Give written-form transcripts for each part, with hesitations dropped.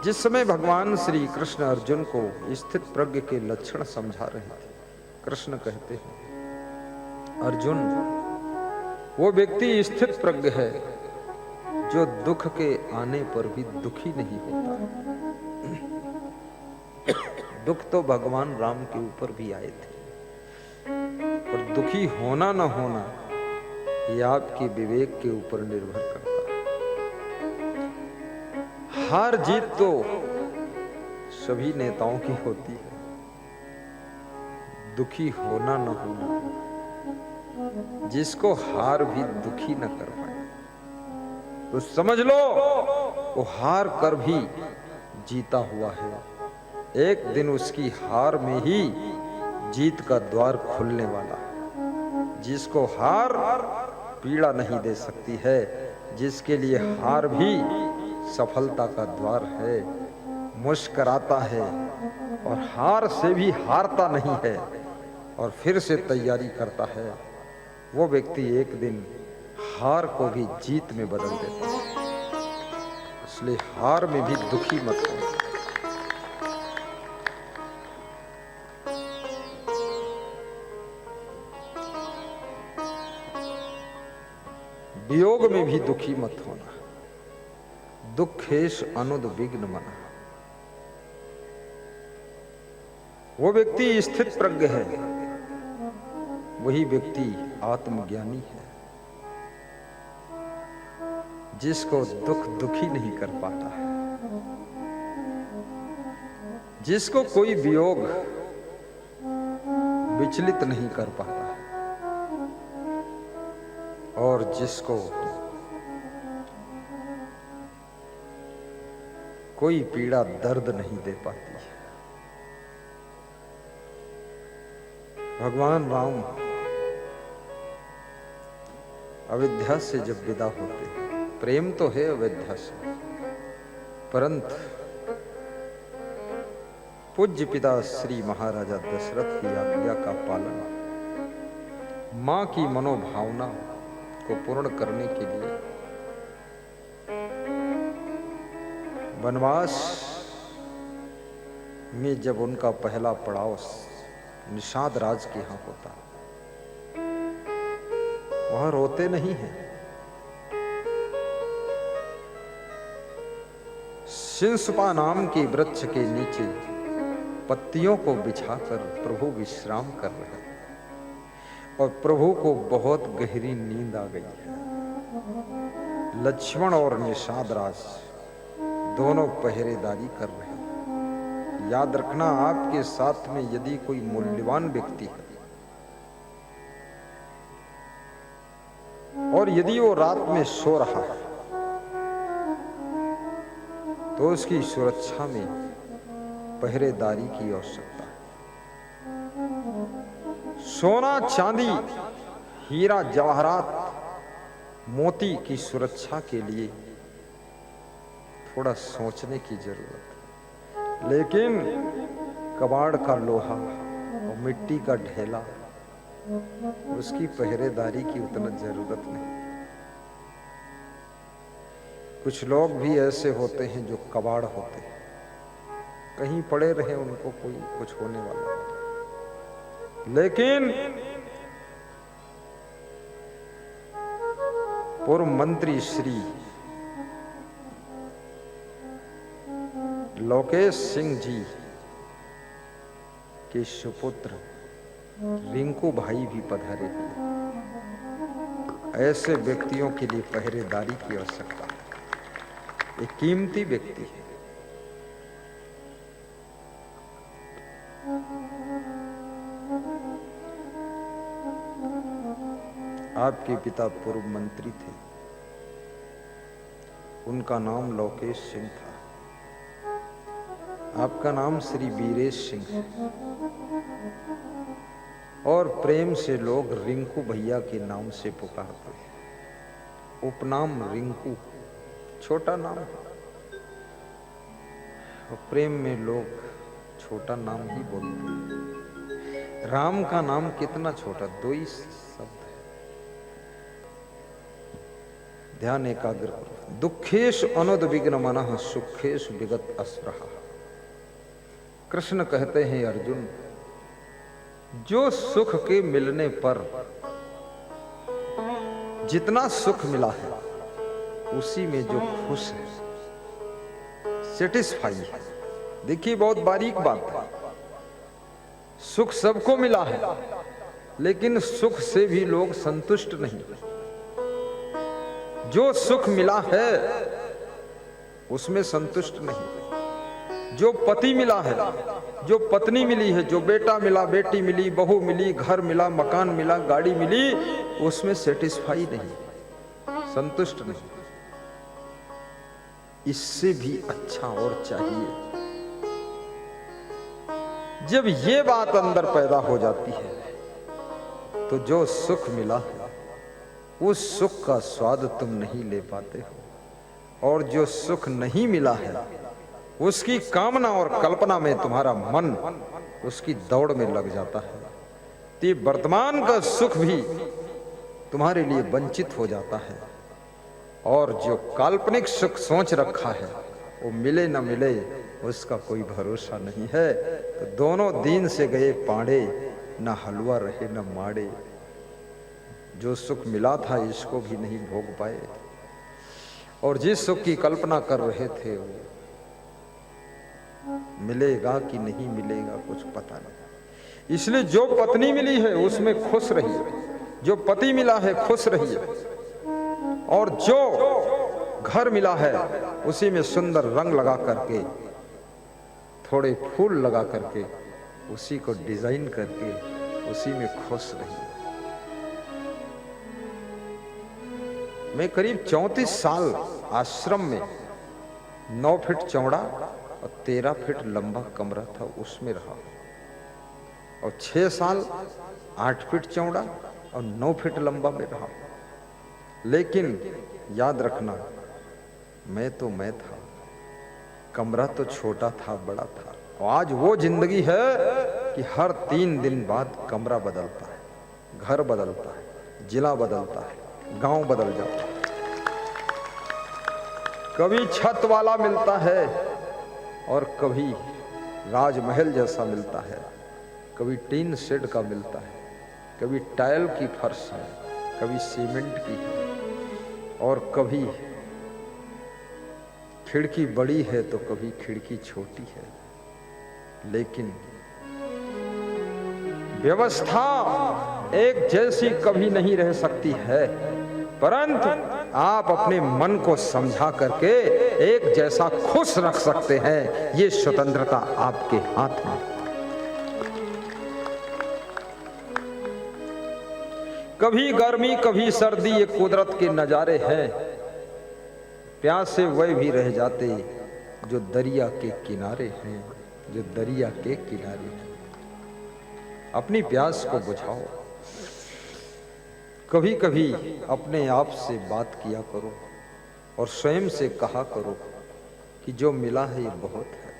जिस समय भगवान श्री कृष्ण अर्जुन को स्थित प्रज्ञ के लक्षण समझा रहे थे, कृष्ण कहते हैं, अर्जुन, वो व्यक्ति स्थित प्रज्ञ है जो दुख के आने पर भी दुखी नहीं होता। दुख तो भगवान राम के ऊपर भी आए थे, और दुखी होना न होना ये आपके विवेक के ऊपर निर्भर करता है। हार जीत तो सभी नेताओं की होती है, दुखी होना न होना जिसको हार भी दुखी न कर पाए तो समझ लो वो हार कर भी जीता हुआ है। एक दिन उसकी हार में ही जीत का द्वार खुलने वाला है। जिसको हार पीड़ा नहीं दे सकती है, जिसके लिए हार भी सफलता का द्वार है, मुस्कुराता है और हार से भी हारता नहीं है और फिर से तैयारी करता है, वो व्यक्ति एक दिन हार को भी जीत में बदल देता है। इसलिए हार में भी दुखी मत हो। वियोग में भी दुखी मत होना। दुखेश अनुद्विग्न मना। वो व्यक्ति स्थित प्रज्ञ है, वही व्यक्ति आत्मज्ञानी है, जिसको दुख दुखी नहीं कर पाता है, जिसको कोई वियोग विचलित नहीं कर पाता है, और जिसको कोई पीड़ा दर्द नहीं दे पाती है। भगवान राम अयोध्या से जब विदा होते हैं, प्रेम तो है अयोध्या से, परंतु पूज्य पिता श्री महाराजा दशरथ की आज्ञा का पालन, मां की मनोभावना को पूर्ण करने के लिए वनवास में जब उनका पहला पड़ाव निषाद राज के यहां होता, वहां रोते नहीं हैं, शिंसपा नाम के वृक्ष के नीचे पत्तियों को बिछाकर प्रभु विश्राम कर रहे हैं, और प्रभु को बहुत गहरी नींद आ गई है। लक्ष्मण और निषाद राज दोनों पहरेदारी कर रहे हैं। याद रखना, आपके साथ में यदि कोई मूल्यवान व्यक्ति है और यदि वो रात में सो रहा है तो उसकी सुरक्षा में पहरेदारी की आवश्यकता है। सोना चांदी हीरा जवाहरात मोती की सुरक्षा के लिए थोड़ा सोचने की जरूरत है, लेकिन कबाड़ का लोहा और मिट्टी का ढेला, उसकी पहरेदारी की उतना जरूरत नहीं। कुछ लोग भी ऐसे होते हैं जो कबाड़ होते हैं, कहीं पड़े रहे, उनको कोई कुछ होने वाला नहीं। लेकिन पूर्व मंत्री श्री लोकेश सिंह जी के सुपुत्र रिंकू भाई भी पधारे हैं। ऐसे व्यक्तियों के लिए पहरेदारी की आवश्यकता है। एक कीमती व्यक्ति है। आपके पिता पूर्व मंत्री थे, उनका नाम लोकेश सिंह था, आपका नाम श्री वीरेश सिंह है, और प्रेम से लोग रिंकू भैया के नाम से पुकारते हैं। उपनाम रिंकू छोटा नाम है, और प्रेम में लोग छोटा नाम ही बोलते हैं। राम का नाम कितना छोटा, 2 ही शब्द है। ध्यान एकाग्र करो। दुखेश अनुद्विग्न मनः सुखेश विगत अस्पृह। कृष्ण कहते हैं अर्जुन, जो सुख के मिलने पर जितना सुख मिला है उसी में जो खुश है, सेटिस्फाई है। देखिए बहुत बारीक बात है, सुख सबको मिला है लेकिन सुख से भी लोग संतुष्ट नहीं। जो सुख मिला है उसमें संतुष्ट नहीं। जो पति मिला है, जो पत्नी मिली है, जो बेटा मिला, बेटी मिली, बहू मिली, घर मिला, मकान मिला, गाड़ी मिली, उसमें सेटिस्फाई नहीं, संतुष्ट नहीं। इससे भी अच्छा और चाहिए। जब ये बात अंदर पैदा हो जाती है तो जो सुख मिला है उस सुख का स्वाद तुम नहीं ले पाते हो, और जो सुख नहीं मिला है उसकी कामना और कल्पना में तुम्हारा मन उसकी दौड़ में लग जाता है। तो वर्तमान का सुख भी तुम्हारे लिए वंचित हो जाता है, और जो काल्पनिक सुख सोच रखा है वो मिले न मिले उसका कोई भरोसा नहीं है। तो दोनों दिन से गए पाड़े, न हलवा रहे न माड़े। जो सुख मिला था इसको भी नहीं भोग पाए, और जिस सुख की कल्पना कर रहे थे वो मिलेगा कि नहीं मिलेगा कुछ पता नहीं। इसलिए जो पत्नी मिली है उसमें खुश रहिए, जो पति मिला है खुश रहिए, और जो घर मिला है उसी में सुंदर रंग लगा करके, थोड़े फूल लगा करके, उसी को डिजाइन करके उसी में खुश रहिए। मैं करीब 34 साल आश्रम में 9 फीट चौड़ा और 13 फीट लंबा कमरा था उसमें रहा, और 6 साल 8 फीट चौड़ा और 9 फीट लंबा में रहा। लेकिन याद रखना, मैं तो मैं था, कमरा तो छोटा था बड़ा था। और आज वो जिंदगी है कि हर 3 दिन बाद कमरा बदलता है, घर बदलता है, जिला बदलता है, गांव बदल जाता है। कभी छत वाला मिलता है और कभी राजमहल जैसा मिलता है, कभी टीन शेड का मिलता है, कभी टाइल की फर्श है, कभी सीमेंट की है, और कभी खिड़की बड़ी है तो कभी खिड़की छोटी है। लेकिन व्यवस्था एक जैसी कभी नहीं रह सकती है, परंतु आप अपने मन को समझा करके एक जैसा खुश रख सकते हैं। ये स्वतंत्रता आपके हाथ में। कभी गर्मी कभी सर्दी, ये कुदरत के नजारे हैं। प्यासे वह भी रह जाते जो दरिया के किनारे हैं, जो दरिया के किनारे हैं। अपनी प्यास को बुझाओ। कभी कभी अपने आप से बात किया करो और स्वयं से कहा करो कि जो मिला है ये बहुत है,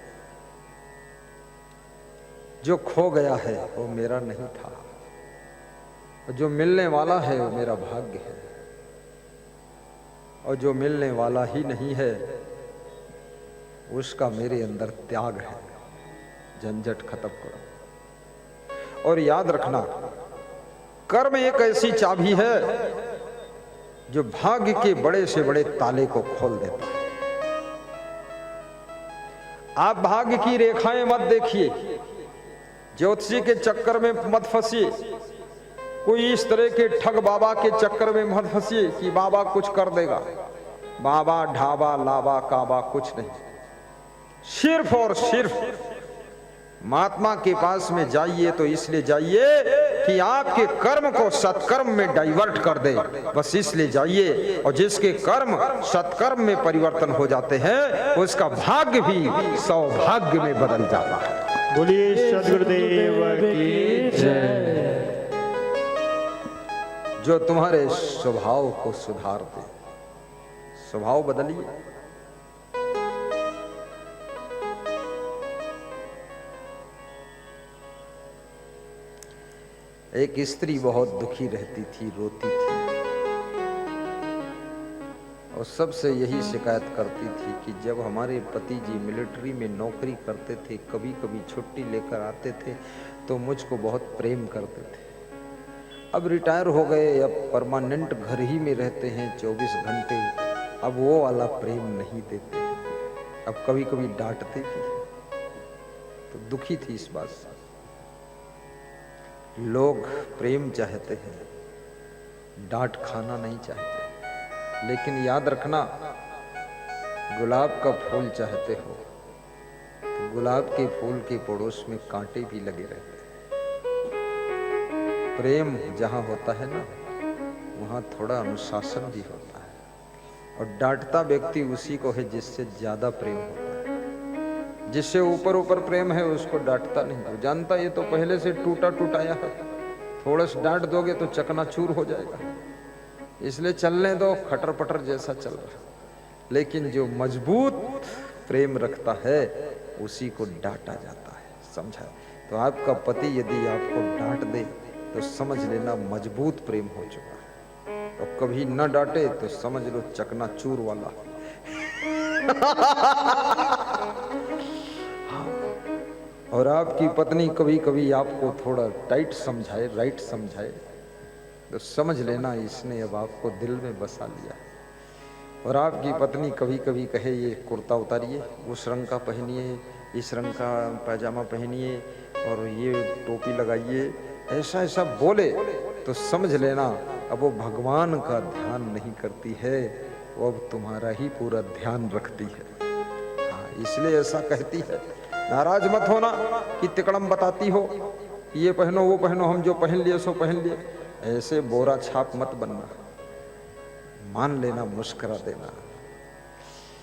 जो खो गया है वो मेरा नहीं था, और जो मिलने वाला है वो मेरा भाग्य है, और जो मिलने वाला ही नहीं है उसका मेरे अंदर त्याग है। झंझट खत्म करो। और याद रखना, कर्म एक ऐसी चाबी है जो भाग्य के बड़े से बड़े ताले को खोल देता है। आप भाग्य की रेखाएं मत देखिए, ज्योतिषी के चक्कर में मत फंसिए, कोई इस तरह के ठग बाबा के चक्कर में मत फंसिए कि बाबा कुछ कर देगा। बाबा ढाबा लाबा काबा कुछ नहीं। सिर्फ और सिर्फ महात्मा के पास में जाइए तो इसलिए जाइए कि आपके कर्म को सत्कर्म में डाइवर्ट कर दे, बस इसलिए जाइए। और जिसके कर्म सत्कर्म में परिवर्तन हो जाते हैं उसका भाग्य भी सौभाग्य में बदल जाता है। बोलिए सद्गुरुदेव की जय। जो तुम्हारे स्वभाव को सुधार दे, स्वभाव बदलिए। एक स्त्री बहुत दुखी रहती थी, रोती थी, और सबसे यही शिकायत करती थी कि जब हमारे पति जी मिलिट्री में नौकरी करते थे, कभी कभी छुट्टी लेकर आते थे तो मुझको बहुत प्रेम करते थे। अब रिटायर हो गए, अब परमानेंट घर ही में रहते हैं 24 घंटे, अब वो वाला प्रेम नहीं देते, अब कभी कभी डांटते भी। तो दुखी थी इस बात से। लोग प्रेम चाहते हैं, डांट खाना नहीं चाहते। लेकिन याद रखना, गुलाब का फूल चाहते हो तो गुलाब के फूल के पड़ोस में कांटे भी लगे रहते हैं। प्रेम जहां होता है ना, वहां थोड़ा अनुशासन भी होता है। और डांटता व्यक्ति उसी को है जिससे ज्यादा प्रेम होता है। जिससे ऊपर ऊपर प्रेम है उसको डांटता नहीं, वो जानता ये तो पहले से टूटा टूटाया है, थोड़ा सा डांट दोगे तो चकनाचूर हो जाएगा, इसलिए चलने दो, खटर पटर जैसा चल रहा। लेकिन जो मजबूत प्रेम रखता है उसी को डांटा जाता है, समझा? तो आपका पति यदि आपको डांट दे तो समझ लेना मजबूत प्रेम हो चुका है, और कभी न डांटे तो समझ लो चकनाचूर वाला। और आपकी पत्नी कभी कभी आपको थोड़ा टाइट समझाए, राइट समझाए, तो समझ लेना इसने अब आपको दिल में बसा लिया। और आपकी पत्नी कभी कभी कहे ये कुर्ता उतारिए, उस रंग का पहनिए, इस रंग का पैजामा पहनिए, और ये टोपी लगाइए, ऐसा ऐसा बोले, तो समझ लेना अब वो भगवान का ध्यान नहीं करती है, वो अब तुम्हारा ही पूरा ध्यान रखती है। हाँ, इसलिए ऐसा कहती है। नाराज मत होना कि तिकड़म बताती हो, ये पहनो वो पहनो, हम जो पहन लिए सो पहन लिए, ऐसे बोरा छाप मत बनना। मान लेना, मुस्कुरा देना,